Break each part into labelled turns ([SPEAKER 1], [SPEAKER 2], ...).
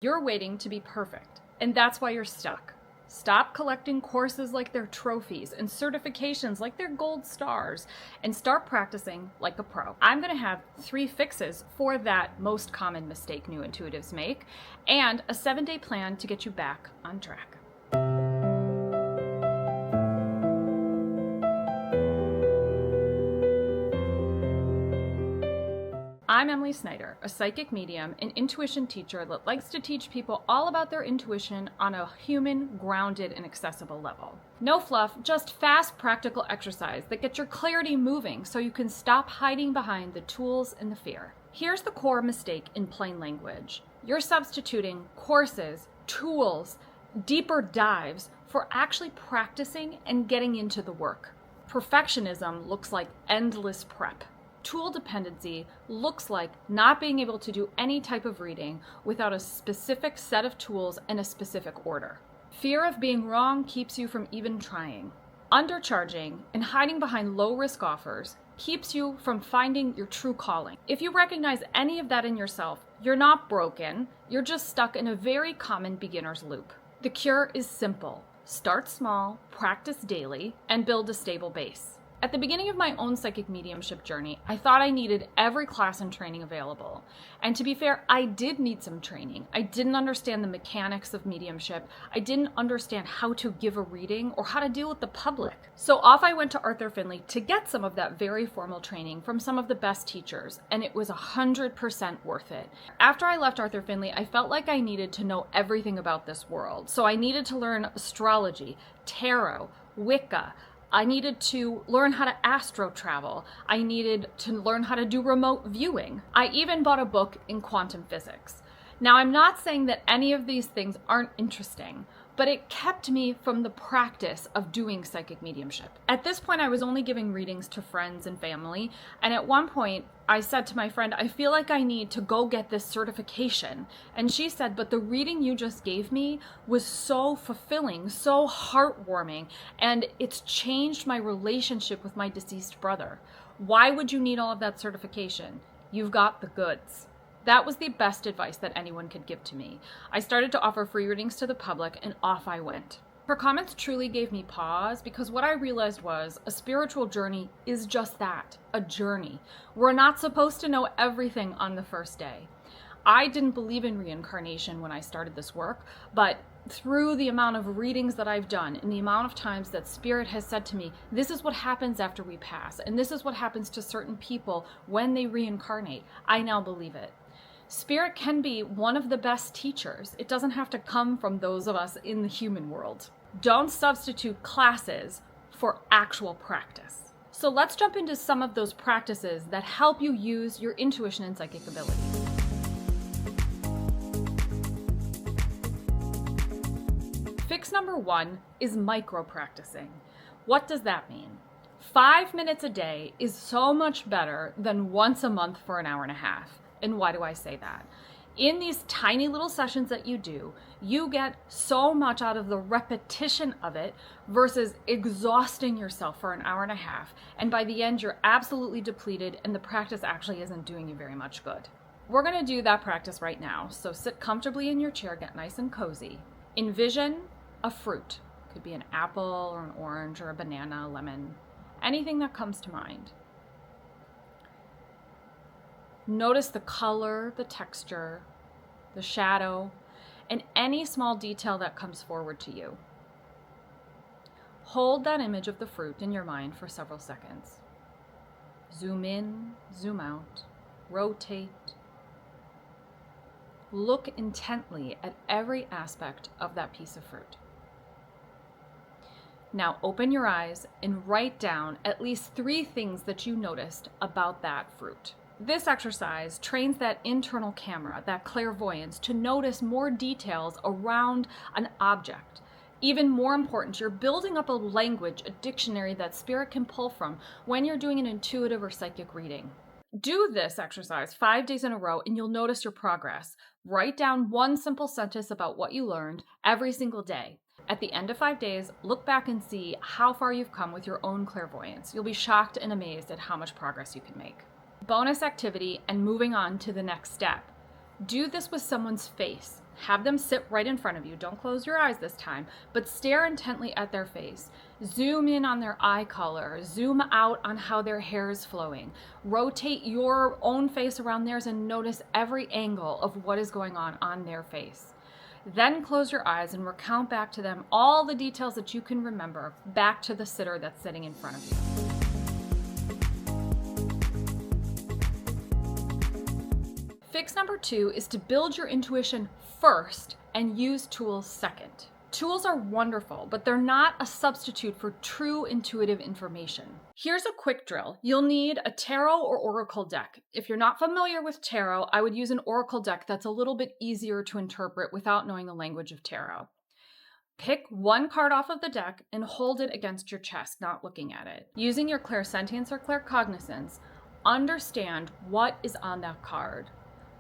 [SPEAKER 1] You're waiting to be perfect, and that's why you're stuck. Stop collecting courses like they're trophies and certifications like they're gold stars, and start practicing like a pro. I'm going to have 3 fixes for that most common mistake new intuitives make, and a 7-day plan to get you back on track. I'm Emily Snyder, a psychic medium and intuition teacher that likes to teach people all about their intuition on a human, grounded, and accessible level. No fluff, just fast, practical exercise that gets your clarity moving so you can stop hiding behind the tools and the fear. Here's the core mistake in plain language. You're substituting courses, tools, deeper dives for actually practicing and getting into the work. Perfectionism looks like endless prep. Tool dependency looks like not being able to do any type of reading without a specific set of tools and a specific order. Fear of being wrong keeps you from even trying. Undercharging and hiding behind low-risk offers keeps you from finding your true calling. If you recognize any of that in yourself, you're not broken, you're just stuck in a very common beginner's loop. The cure is simple. Start small, practice daily, and build a stable base. At the beginning of my own psychic mediumship journey, I thought I needed every class and training available. And to be fair, I did need some training. I didn't understand the mechanics of mediumship. I didn't understand how to give a reading or how to deal with the public. So off I went to Arthur Findlay to get some of that very formal training from some of the best teachers, and it was 100% worth it. After I left Arthur Findlay, I felt like I needed to know everything about this world. So I needed to learn astrology, tarot, Wicca. I needed to learn how to astro travel. I needed to learn how to do remote viewing. I even bought a book in quantum physics. Now, I'm not saying that any of these things aren't interesting, but it kept me from the practice of doing psychic mediumship. At this point, I was only giving readings to friends and family, and at one point, I said to my friend, I feel like I need to go get this certification. And she said, but the reading you just gave me was so fulfilling, so heartwarming, and it's changed my relationship with my deceased brother. Why would you need all of that certification? You've got the goods. That was the best advice that anyone could give to me. I started to offer free readings to the public, and off I went. Her comments truly gave me pause because what I realized was a spiritual journey is just that, a journey. We're not supposed to know everything on the first day. I didn't believe in reincarnation when I started this work, but through the amount of readings that I've done and the amount of times that Spirit has said to me, this is what happens after we pass, and this is what happens to certain people when they reincarnate, I now believe it. Spirit can be one of the best teachers. It doesn't have to come from those of us in the human world. Don't substitute classes for actual practice. So let's jump into some of those practices that help you use your intuition and psychic abilities. Fix number 1 is micro-practicing. What does that mean? 5 minutes a day is so much better than once a month for an hour and a half. And why do I say that? In these tiny little sessions that you do, you get so much out of the repetition of it versus exhausting yourself for an hour and a half. And by the end, you're absolutely depleted and the practice actually isn't doing you very much good. We're going to do that practice right now. So sit comfortably in your chair, get nice and cozy. Envision a fruit. It could be an apple or an orange or a banana, a lemon, anything that comes to mind. Notice the color, the texture, the shadow, and any small detail that comes forward to you. Hold that image of the fruit in your mind for several seconds. Zoom in, zoom out, rotate. Look intently at every aspect of that piece of fruit. Now open your eyes and write down at least 3 things that you noticed about that fruit. This exercise trains that internal camera, that clairvoyance, to notice more details around an object. Even more important, you're building up a language, a dictionary that Spirit can pull from when you're doing an intuitive or psychic reading. Do this exercise 5 days in a row and you'll notice your progress. Write down 1 simple sentence about what you learned every single day. At the end of 5 days, look back and see how far you've come with your own clairvoyance. You'll be shocked and amazed at how much progress you can make. Bonus activity and moving on to the next step. Do this with someone's face. Have them sit right in front of you. Don't close your eyes this time, but stare intently at their face. Zoom in on their eye color. Zoom out on how their hair is flowing. Rotate your own face around theirs and notice every angle of what is going on their face. Then close your eyes and recount back to them all the details that you can remember, back to the sitter that's sitting in front of you. Fix number 2 is to build your intuition first and use tools second. Tools are wonderful, but they're not a substitute for true intuitive information. Here's a quick drill. You'll need a tarot or oracle deck. If you're not familiar with tarot, I would use an oracle deck that's a little bit easier to interpret without knowing the language of tarot. Pick one card off of the deck and hold it against your chest, not looking at it. Using your clairsentience or claircognizance, understand what is on that card.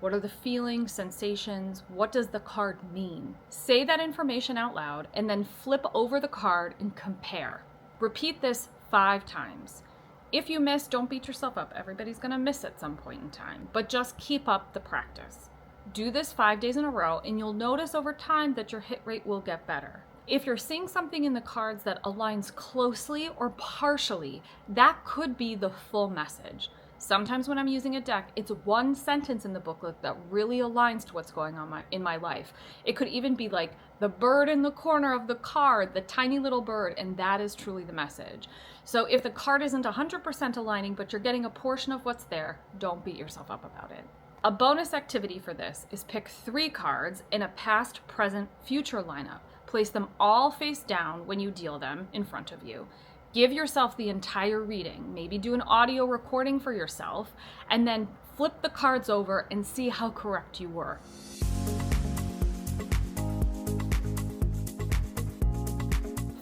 [SPEAKER 1] What are the feelings, sensations? What does the card mean? Say that information out loud and then flip over the card and compare. Repeat this 5 times. If you miss, don't beat yourself up. Everybody's going to miss at some point in time, but just keep up the practice. Do this 5 days in a row and you'll notice over time that your hit rate will get better. If you're seeing something in the cards that aligns closely or partially, that could be the full message. Sometimes when I'm using a deck, it's one sentence in the booklet that really aligns to what's going on in my life. It could even be like the bird in the corner of the card, the tiny little bird, and that is truly the message. So if the card isn't 100% aligning, but you're getting a portion of what's there, don't beat yourself up about it. A bonus activity for this is pick 3 cards in a past, present, future lineup. Place them all face down when you deal them in front of you. Give yourself the entire reading, maybe do an audio recording for yourself, and then flip the cards over and see how correct you were.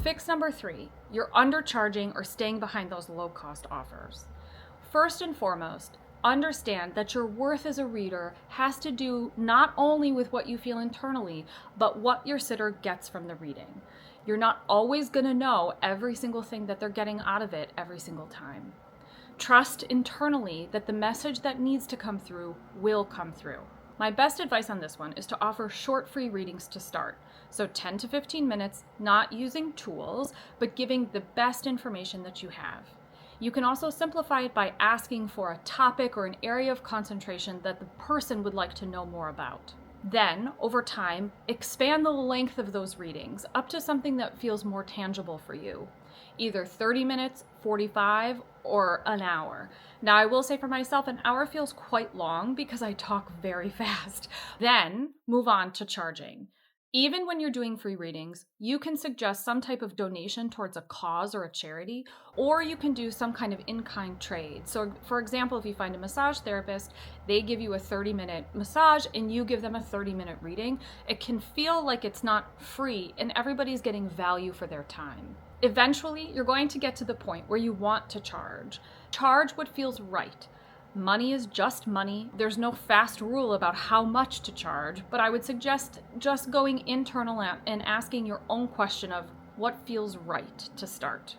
[SPEAKER 1] Fix number 3, you're undercharging or staying behind those low-cost offers. First and foremost, understand that your worth as a reader has to do not only with what you feel internally, but what your sitter gets from the reading. You're not always going to know every single thing that they're getting out of it every single time. Trust internally that the message that needs to come through will come through. My best advice on this one is to offer short free readings to start. So 10 to 15 minutes, not using tools, but giving the best information that you have. You can also simplify it by asking for a topic or an area of concentration that the person would like to know more about. Then, over time, expand the length of those readings up to something that feels more tangible for you. Either 30 minutes, 45, or an hour. Now, I will say for myself, an hour feels quite long because I talk very fast. Then, move on to charging. Even when you're doing free readings, you can suggest some type of donation towards a cause or a charity, or you can do some kind of in-kind trade. So for example, if you find a massage therapist, they give you a 30-minute massage and you give them a 30-minute reading. It can feel like it's not free and everybody's getting value for their time. Eventually, you're going to get to the point where you want to charge. Charge what feels right. Money is just money. There's no fast rule about how much to charge, but I would suggest just going internal and asking your own question of what feels right to start.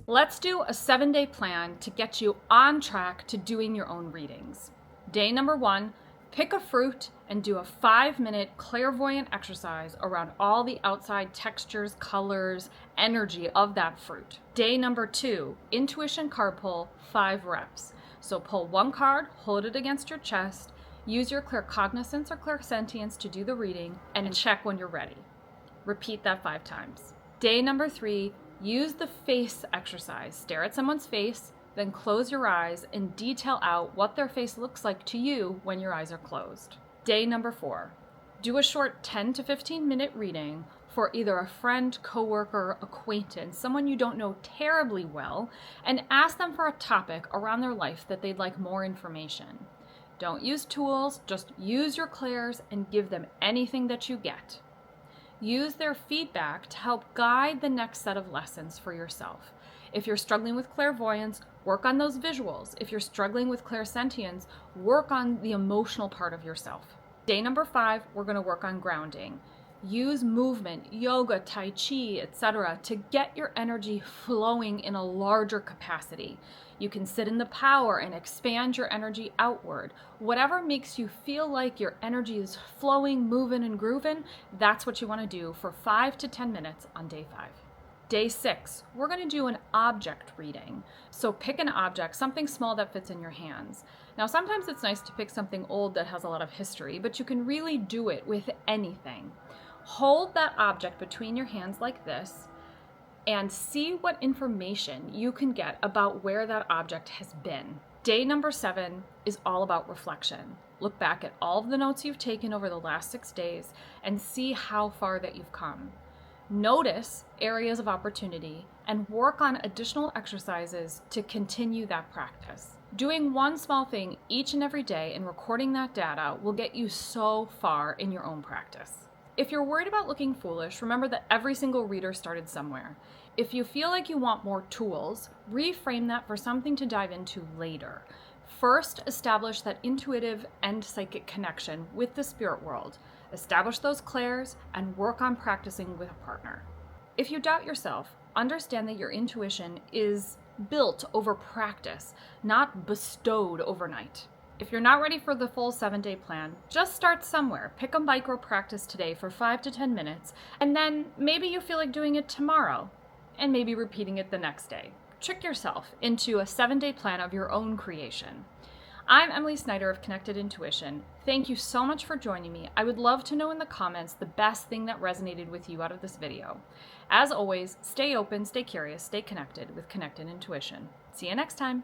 [SPEAKER 1] Let's do a 7-day plan to get you on track to doing your own readings. Day number 1, pick a fruit and do a 5-minute clairvoyant exercise around all the outside textures, colors, energy of that fruit. Day number 2, intuition card pull, 5 reps. So pull 1 card, hold it against your chest, use your claircognizance or clairsentience to do the reading, and check when you're ready. Repeat that 5 times. Day number 3, use the face exercise. Stare at someone's face, then close your eyes and detail out what their face looks like to you when your eyes are closed. Day number 4, do a short 10 to 15 minute reading for either a friend, coworker, acquaintance, someone you don't know terribly well, and ask them for a topic around their life that they'd like more information. Don't use tools, just use your clairs and give them anything that you get. Use their feedback to help guide the next set of lessons for yourself. If you're struggling with clairvoyance, work on those visuals. If you're struggling with clairsentience, work on the emotional part of yourself. Day number 5, we're going to work on grounding. Use movement, yoga, tai chi, etc. to get your energy flowing in a larger capacity. You can sit in the power and expand your energy outward. Whatever makes you feel like your energy is flowing, moving, and grooving, that's what you want to do for 5 to 10 minutes on day 5. Day 6, we're going to do an object reading. So pick an object, something small that fits in your hands. Now, sometimes it's nice to pick something old that has a lot of history, but you can really do it with anything. Hold that object between your hands like this and see what information you can get about where that object has been. Day number 7 is all about reflection. Look back at all of the notes you've taken over the last 6 days and see how far that you've come. Notice areas of opportunity and work on additional exercises to continue that practice. Doing one small thing each and every day and recording that data will get you so far in your own practice. If you're worried about looking foolish, remember that every single reader started somewhere. If you feel like you want more tools, reframe that for something to dive into later. First, establish that intuitive and psychic connection with the spirit world. Establish those clairs and work on practicing with a partner. If you doubt yourself, understand that your intuition is built over practice, not bestowed overnight. If you're not ready for the full 7-day plan, just start somewhere. Pick a micro practice today for 5 to 10 minutes, and then maybe you feel like doing it tomorrow, and maybe repeating it the next day. Trick yourself into a 7-day plan of your own creation. I'm Emily Snyder of Connected Intuition. Thank you so much for joining me. I would love to know in the comments the best thing that resonated with you out of this video. As always, stay open, stay curious, stay connected with Connected Intuition. See you next time.